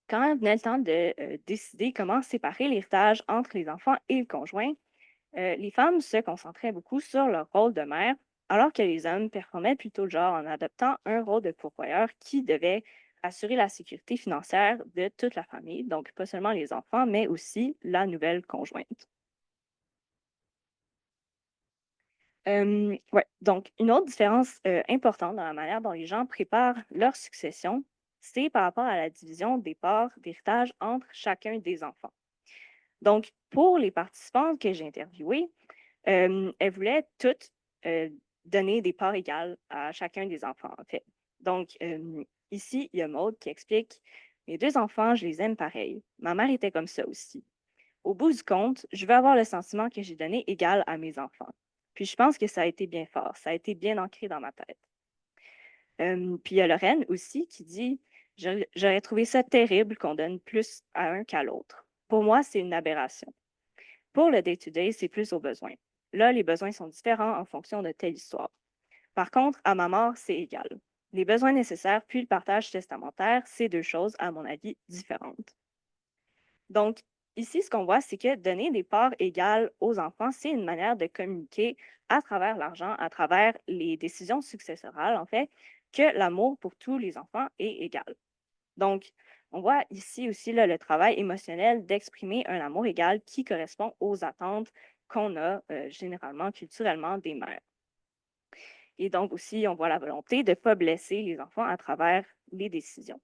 quand venait le temps de décider comment séparer l'héritage entre les enfants et le conjoint, les femmes se concentraient beaucoup sur leur rôle de mère, alors que les hommes performaient plutôt le genre en adoptant un rôle de pourvoyeur qui devait assurer la sécurité financière de toute la famille, donc pas seulement les enfants, mais aussi la nouvelle conjointe. Ouais. Donc, une autre différence importante dans la manière dont les gens préparent leur succession, c'est par rapport à la division des parts d'héritage entre chacun des enfants. Donc, pour les participantes que j'ai interviewées, elles voulaient toutes donner des parts égales à chacun des enfants, en fait. Donc, ici, il y a Maud qui explique, mes 2 enfants, je les aime pareil. Ma mère était comme ça aussi. Au bout du compte, je veux avoir le sentiment que j'ai donné égal à mes enfants. Puis je pense que ça a été bien fort, ça a été bien ancré dans ma tête. Puis il y a Lorraine aussi qui dit: J'aurais trouvé ça terrible qu'on donne plus à un qu'à l'autre. Pour moi, c'est une aberration. Pour le day-to-day, c'est plus aux besoins. Là, les besoins sont différents en fonction de telle histoire. Par contre, à ma mort, c'est égal. Les besoins nécessaires puis le partage testamentaire, c'est deux choses, à mon avis, différentes. Donc, ici, ce qu'on voit, c'est que donner des parts égales aux enfants, c'est une manière de communiquer à travers l'argent, à travers les décisions successorales, en fait, que l'amour pour tous les enfants est égal. Donc, on voit ici aussi là, le travail émotionnel d'exprimer un amour égal qui correspond aux attentes qu'on a généralement, culturellement, des mères. Et donc aussi, on voit la volonté de ne pas blesser les enfants à travers les décisions.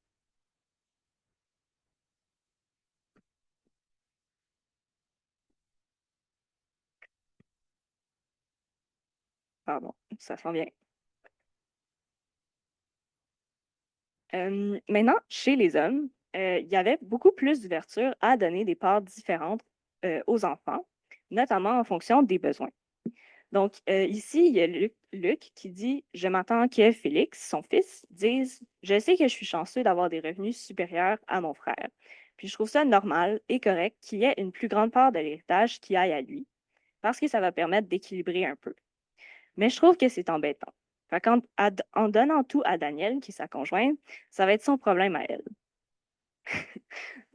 Pardon, ça sent bien. Maintenant, chez les hommes, il y avait beaucoup plus d'ouverture à donner des parts différentes aux enfants, notamment en fonction des besoins. Donc, ici, il y a Luc qui dit: Je m'attends que Félix, son fils, dise: Je sais que je suis chanceux d'avoir des revenus supérieurs à mon frère. Puis je trouve ça normal et correct qu'il y ait une plus grande part de l'héritage qui aille à lui, parce que ça va permettre d'équilibrer un peu. Mais je trouve que c'est embêtant. Fait en donnant tout à Daniel, qui est sa conjointe, ça va être son problème à elle.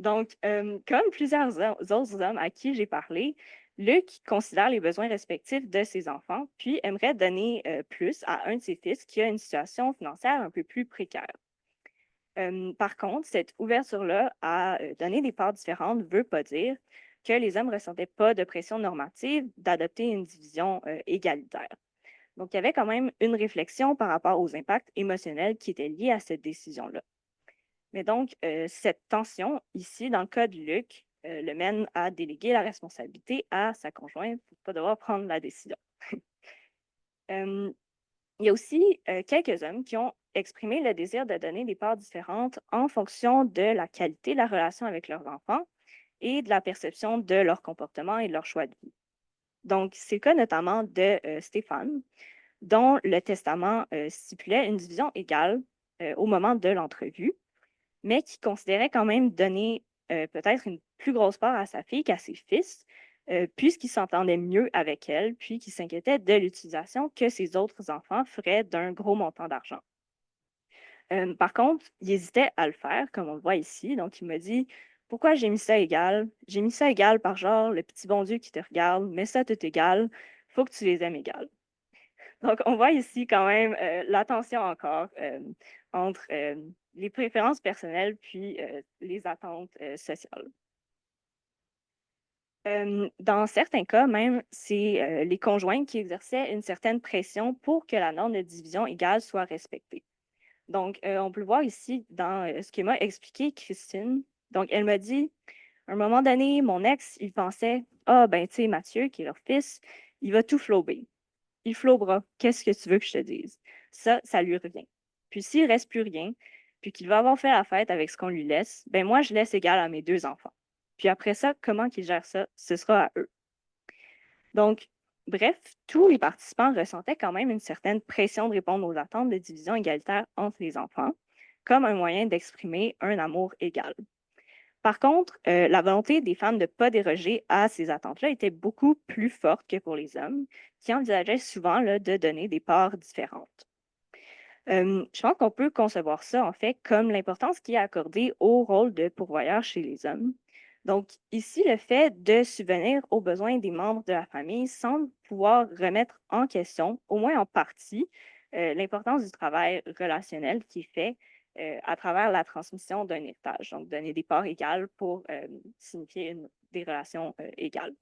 Donc, comme plusieurs autres hommes à qui j'ai parlé, Luc considère les besoins respectifs de ses enfants, puis aimerait donner plus à un de ses fils qui a une situation financière un peu plus précaire. Par contre, cette ouverture-là à donner des parts différentes ne veut pas dire que les hommes ne ressentaient pas de pression normative d'adopter une division égalitaire. Donc, il y avait quand même une réflexion par rapport aux impacts émotionnels qui étaient liés à cette décision-là. Mais donc, cette tension ici, dans le cas de Luc, le mène à déléguer la responsabilité à sa conjointe pour ne pas devoir prendre la décision. Euh, il y a aussi quelques hommes qui ont exprimé le désir de donner des parts différentes en fonction de la qualité de la relation avec leurs enfants et de la perception de leur comportement et de leur choix de vie. Donc, c'est le cas notamment de Stéphane, dont le testament stipulait une division égale au moment de l'entrevue, mais qui considérait quand même donner peut-être une plus grosse part à sa fille qu'à ses fils, puisqu'il s'entendait mieux avec elle, puis qu'il s'inquiétait de l'utilisation que ses autres enfants feraient d'un gros montant d'argent. Par contre, il hésitait à le faire, comme on le voit ici. Donc, il m'a dit: Pourquoi j'ai mis ça égal? J'ai mis ça égal par genre, le petit bon Dieu qui te regarde, mets ça tout égal, faut que tu les aimes égal. Donc, on voit ici quand même la tension encore entre les préférences personnelles puis les attentes sociales. Dans certains cas, même, c'est les conjoints qui exerçaient une certaine pression pour que la norme de division égale soit respectée. Donc, on peut le voir ici dans ce que m'a expliqué Christine. Donc, elle m'a dit: à un moment donné, mon ex, il pensait: Ah, ben, tu sais, Mathieu, qui est leur fils, il va tout flober. Il flobera. Qu'est-ce que tu veux que je te dise? Ça lui revient. Puis s'il ne reste plus rien, puis qu'il va avoir fait la fête avec ce qu'on lui laisse, ben moi, je laisse égal à mes deux enfants. Puis après ça, comment qu'ils gèrent ça, ce sera à eux. Donc, bref, tous les participants ressentaient quand même une certaine pression de répondre aux attentes de division égalitaire entre les enfants, comme un moyen d'exprimer un amour égal. Par contre, la volonté des femmes de ne pas déroger à ces attentes-là était beaucoup plus forte que pour les hommes, qui envisageaient souvent là, de donner des parts différentes. Je pense qu'on peut concevoir ça, en fait, comme l'importance qui est accordée au rôle de pourvoyeur chez les hommes. Donc, ici, le fait de subvenir aux besoins des membres de la famille semble pouvoir remettre en question, au moins en partie, l'importance du travail relationnel qui est fait à travers la transmission d'un héritage. Donc, donner des parts égales pour signifier des relations égales.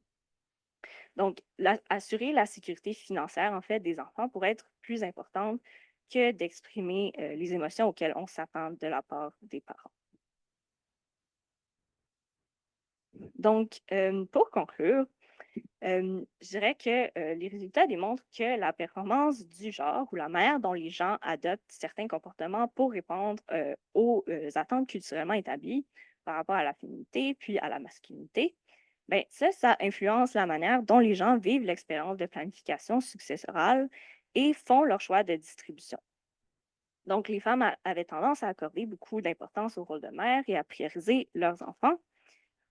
Donc, assurer la sécurité financière, en fait, des enfants pourrait être plus importante que d'exprimer les émotions auxquelles on s'attend de la part des parents. Donc, pour conclure, je dirais que les résultats démontrent que la performance du genre ou la manière dont les gens adoptent certains comportements pour répondre aux attentes culturellement établies par rapport à la féminité puis à la masculinité ben, ça influence la manière dont les gens vivent l'expérience de planification successorale et font leur choix de distribution. Donc, les femmes avaient tendance à accorder beaucoup d'importance au rôle de mère et à prioriser leurs enfants,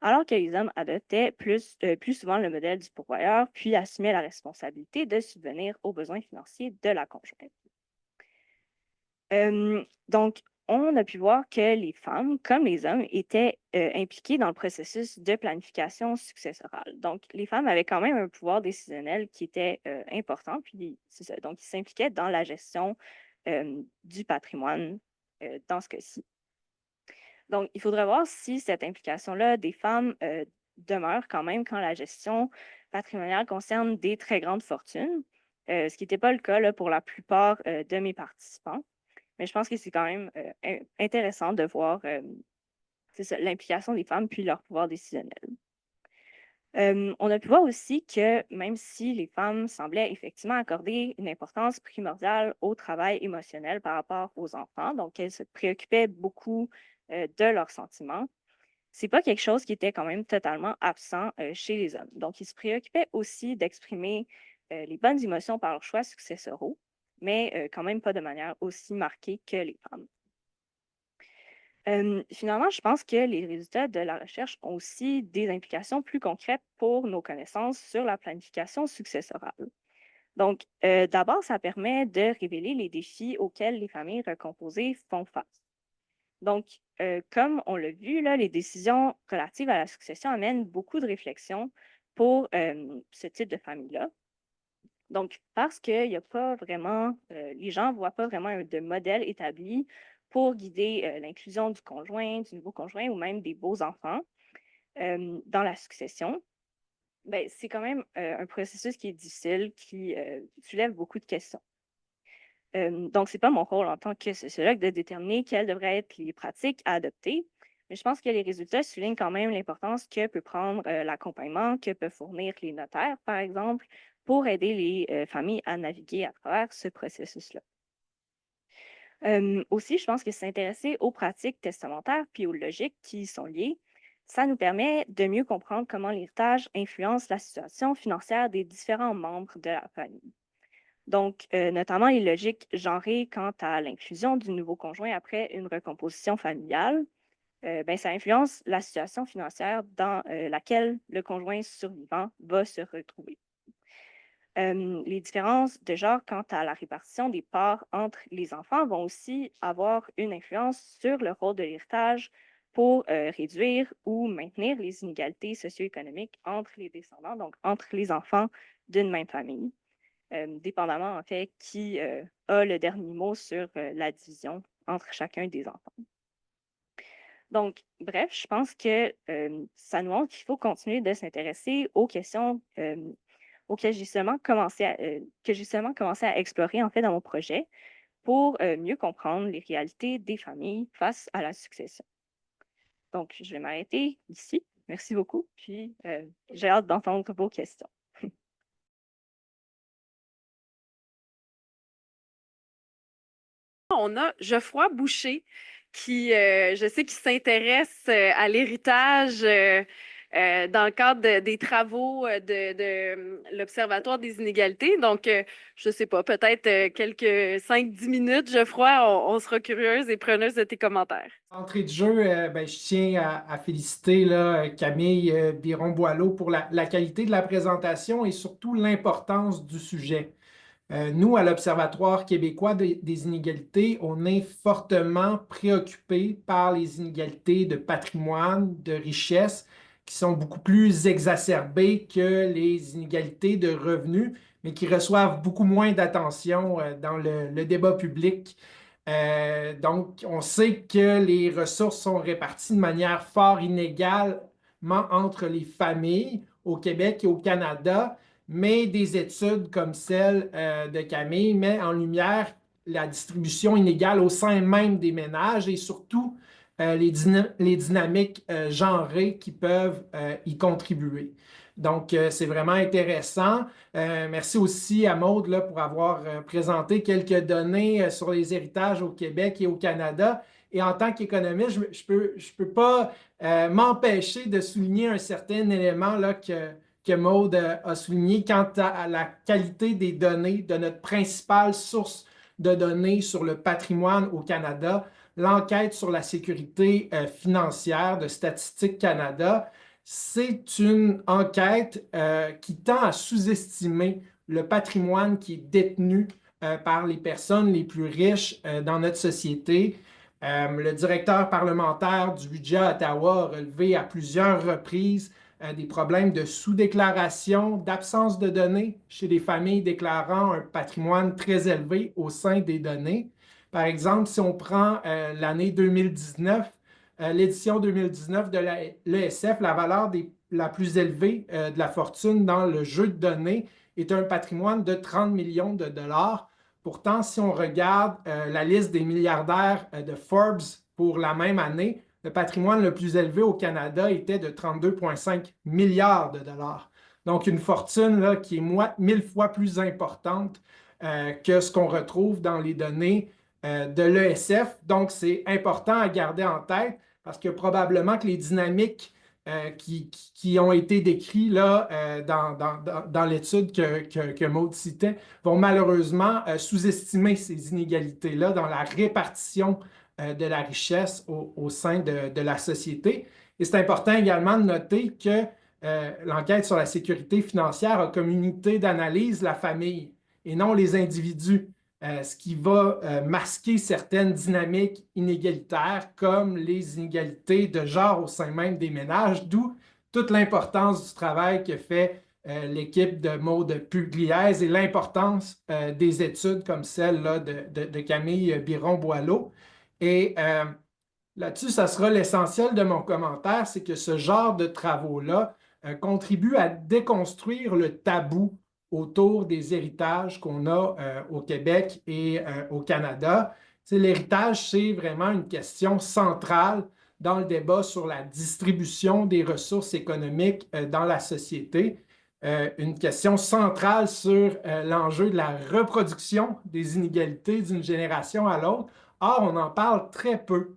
alors que les hommes adoptaient plus souvent le modèle du pourvoyeur, puis assumaient la responsabilité de subvenir aux besoins financiers de la conjointe. Donc, on a pu voir que les femmes, comme les hommes, étaient impliquées dans le processus de planification successorale. Donc, les femmes avaient quand même un pouvoir décisionnel qui était important, puis c'est ça. Donc, ils s'impliquaient dans la gestion du patrimoine dans ce cas-ci. Donc, il faudrait voir si cette implication-là des femmes demeure quand même quand la gestion patrimoniale concerne des très grandes fortunes, ce qui n'était pas le cas là, pour la plupart de mes participants. Mais je pense que c'est quand même intéressant de voir c'est ça, l'implication des femmes puis leur pouvoir décisionnel. On a pu voir aussi que même si les femmes semblaient effectivement accorder une importance primordiale au travail émotionnel par rapport aux enfants, donc elles se préoccupaient beaucoup de leurs sentiments, c'est pas quelque chose qui était quand même totalement absent chez les hommes. Donc, ils se préoccupaient aussi d'exprimer les bonnes émotions par leurs choix successoraux, mais quand même pas de manière aussi marquée que les femmes. Finalement, je pense que les résultats de la recherche ont aussi des implications plus concrètes pour nos connaissances sur la planification successorale. Donc, d'abord, ça permet de révéler les défis auxquels les familles recomposées font face. Donc, comme on l'a vu, là, les décisions relatives à la succession amènent beaucoup de réflexions pour ce type de famille-là. Donc, parce qu'il n'y a pas vraiment, les gens ne voient pas vraiment de modèle établi pour guider l'inclusion du conjoint, du nouveau conjoint ou même des beaux-enfants dans la succession, ben, c'est quand même un processus qui est difficile, qui soulève beaucoup de questions. Donc, ce n'est pas mon rôle en tant que sociologue de déterminer quelles devraient être les pratiques à adopter, mais je pense que les résultats soulignent quand même l'importance que peut prendre l'accompagnement que peuvent fournir les notaires, par exemple, pour aider les familles à naviguer à travers ce processus-là. Aussi, je pense que s'intéresser aux pratiques testamentaires puis aux logiques qui y sont liées, ça nous permet de mieux comprendre comment l'héritage influence la situation financière des différents membres de la famille. Donc, notamment les logiques genrées quant à l'inclusion du nouveau conjoint après une recomposition familiale, ben, ça influence la situation financière dans laquelle le conjoint survivant va se retrouver. Les différences de genre quant à la répartition des parts entre les enfants vont aussi avoir une influence sur le rôle de l'héritage pour réduire ou maintenir les inégalités socio-économiques entre les descendants, donc entre les enfants d'une même famille, dépendamment en fait qui a le dernier mot sur la division entre chacun des enfants. Donc, bref, je pense que ça nous montre qu'il faut continuer de s'intéresser aux questions auxquelles que j'ai seulement commencé à explorer en fait dans mon projet pour mieux comprendre les réalités des familles face à la succession. Donc, je vais m'arrêter ici. Merci beaucoup, puis j'ai hâte d'entendre vos questions. On a Geoffroy Boucher qui, je sais, qui s'intéresse à l'héritage dans le cadre des travaux de l'Observatoire des inégalités. Donc, je ne sais pas, peut-être quelques 5-10 minutes, Geoffroy, on sera curieuse et preneuse de tes commentaires. Entrée de jeu, ben, je tiens à féliciter là, Camille Biron-Boileau pour la qualité de la présentation et surtout l'importance du sujet. Nous, à l'Observatoire québécois des inégalités, on est fortement préoccupés par les inégalités de patrimoine, de richesse, qui sont beaucoup plus exacerbées que les inégalités de revenus, mais qui reçoivent beaucoup moins d'attention dans le débat public. Donc, on sait que les ressources sont réparties de manière fort inégalement entre les familles au Québec et au Canada, mais des études comme celle de Camille mettent en lumière la distribution inégale au sein même des ménages et surtout les dynamiques genrées qui peuvent y contribuer. Donc, c'est vraiment intéressant. Merci aussi à Maude là, pour avoir présenté quelques données sur les héritages au Québec et au Canada Et en tant qu'économiste, je peux pas m'empêcher de souligner un certain élément là, que Maude a souligné quant à la qualité des données de notre principale source de données sur le patrimoine au Canada, l'enquête sur la sécurité financière de Statistique Canada. C'est une enquête qui tend à sous-estimer le patrimoine qui est détenu par les personnes les plus riches dans notre société. Le directeur parlementaire du budget à Ottawa a relevé à plusieurs reprises des problèmes de sous-déclaration, d'absence de données chez les familles déclarant un patrimoine très élevé au sein des données. Par exemple, si on prend l'année 2019, l'édition 2019 de l'ESF, la valeur la plus élevée de la fortune dans le jeu de données est un patrimoine de 30 millions de dollars. Pourtant, si on regarde la liste des milliardaires de Forbes pour la même année, le patrimoine le plus élevé au Canada était de 32,5 milliards de dollars. Donc, une fortune là, qui est 1000 fois plus importante que ce qu'on retrouve dans les données de l'ESF. Donc, c'est important à garder en tête parce que probablement que les dynamiques qui ont été décrites là, dans l'étude que Maude citait vont malheureusement sous-estimer ces inégalités-là dans la répartition de la richesse au sein de la société. Et c'est important également de noter que l'enquête sur la sécurité financière a comme unité d'analyse la famille et non les individus, ce qui va masquer certaines dynamiques inégalitaires comme les inégalités de genre au sein même des ménages, d'où toute l'importance du travail que fait l'équipe de Maude Pugliese et l'importance des études comme celle là, de Camille Biron-Boileau. Et là-dessus, ça sera l'essentiel de mon commentaire, c'est que ce genre de travaux-là contribue à déconstruire le tabou autour des héritages qu'on a au Québec et au Canada. L'héritage, c'est vraiment une question centrale dans le débat sur la distribution des ressources économiques dans la société. Une question centrale sur l'enjeu de la reproduction des inégalités d'une génération à l'autre. Or, on en parle très peu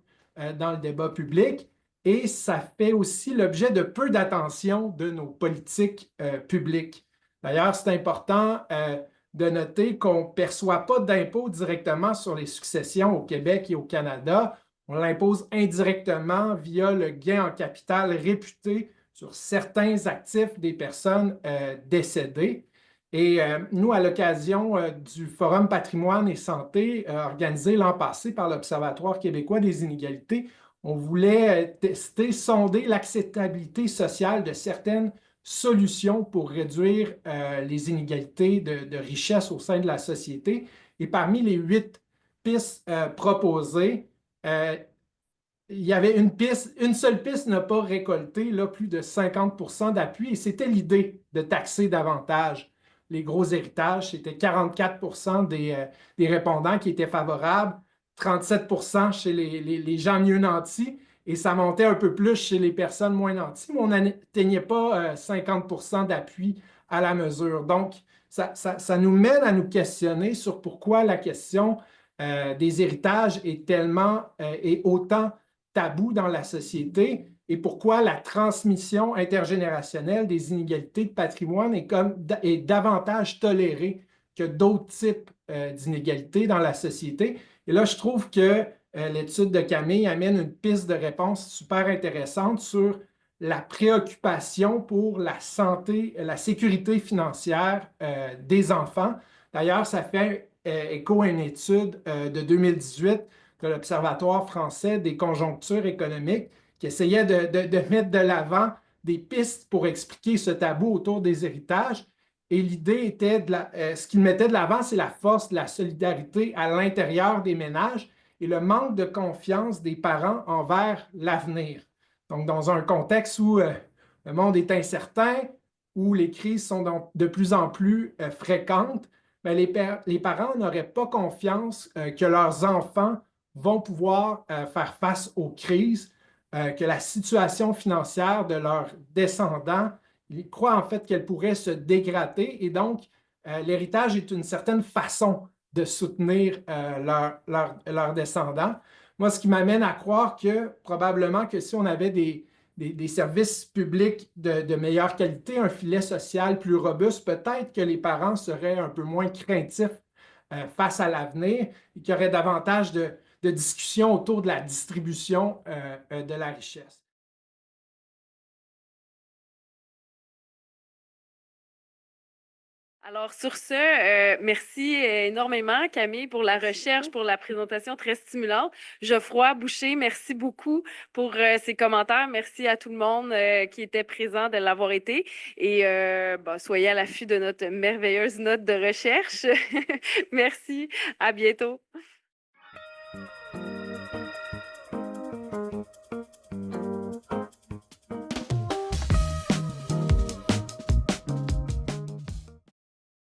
dans le débat public et ça fait aussi l'objet de peu d'attention de nos politiques publiques. D'ailleurs, c'est important de noter qu'on ne perçoit pas d'impôt directement sur les successions au Québec et au Canada. On l'impose indirectement via le gain en capital réputé sur certains actifs des personnes décédées. Et nous, à l'occasion du Forum Patrimoine et Santé organisé l'an passé par l'Observatoire québécois des inégalités, on voulait tester, sonder l'acceptabilité sociale de certaines solutions pour réduire les inégalités de richesse au sein de la société. Et parmi les 8 pistes proposées, il y avait une seule piste n'a pas récolté là, plus de 50% d'appui et c'était l'idée de taxer davantage les gros héritages. C'était 44% des répondants qui étaient favorables, 37% chez les gens mieux nantis et ça montait un peu plus chez les personnes moins nanties, mais on n'atteignait pas 50% d'appui à la mesure. Donc, ça nous mène à nous questionner sur pourquoi la question des héritages est autant tabou dans la société et pourquoi la transmission intergénérationnelle des inégalités de patrimoine est davantage tolérée que d'autres types d'inégalités dans la société. Et là, je trouve que l'étude de Camille amène une piste de réponse super intéressante sur la préoccupation pour la santé, la sécurité financière des enfants. D'ailleurs, ça fait écho à une étude de 2018 de l'Observatoire français des conjonctures économiques qui essayait de mettre de l'avant des pistes pour expliquer ce tabou autour des héritages. Et l'idée était, ce qu'il mettait de l'avant, c'est la force de la solidarité à l'intérieur des ménages et le manque de confiance des parents envers l'avenir. Donc, dans un contexte où le monde est incertain, où les crises sont de plus en plus fréquentes, bien, les parents n'auraient pas confiance que leurs enfants vont pouvoir faire face aux crises, que la situation financière de leurs descendants, ils croient en fait qu'elle pourrait se dégrader et donc l'héritage est une certaine façon de soutenir leurs descendants. Moi, ce qui m'amène à croire que probablement que si on avait des services publics de meilleure qualité, un filet social plus robuste, peut-être que les parents seraient un peu moins craintifs face à l'avenir et qu'il y aurait davantage de discussions autour de la distribution de la richesse. Alors, sur ce, merci énormément, Camille, pour la recherche, pour la présentation très stimulante. Geoffroy Boucher, merci beaucoup pour ces commentaires. Merci à tout le monde qui était présent de l'avoir été. Et soyez à l'affût de notre merveilleuse note de recherche. Merci, à bientôt.